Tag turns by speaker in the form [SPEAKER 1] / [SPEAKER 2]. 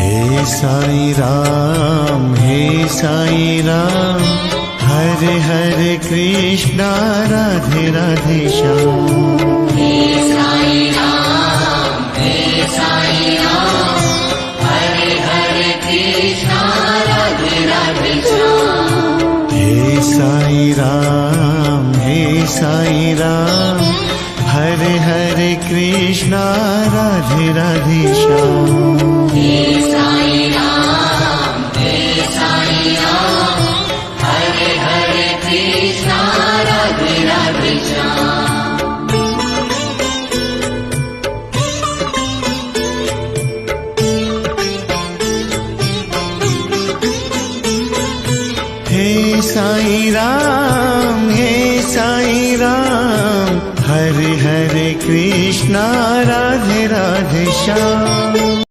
[SPEAKER 1] हे Sai Ram, Hare Hare Krishna Radhe Radhe Shyam.
[SPEAKER 2] हे Sai Ram, Hare Hare Krishna Radhe Radhe Shyam.
[SPEAKER 1] हे Sai Ram, Hare Hare Krishna Radhe Radhe Shyam.
[SPEAKER 2] हे Sai Ram, Hare Hare Krishna Radhe Radhe Shyam.
[SPEAKER 1] हे Sai Ram, Hare Hare Krishna Radhe Radhe Shyam.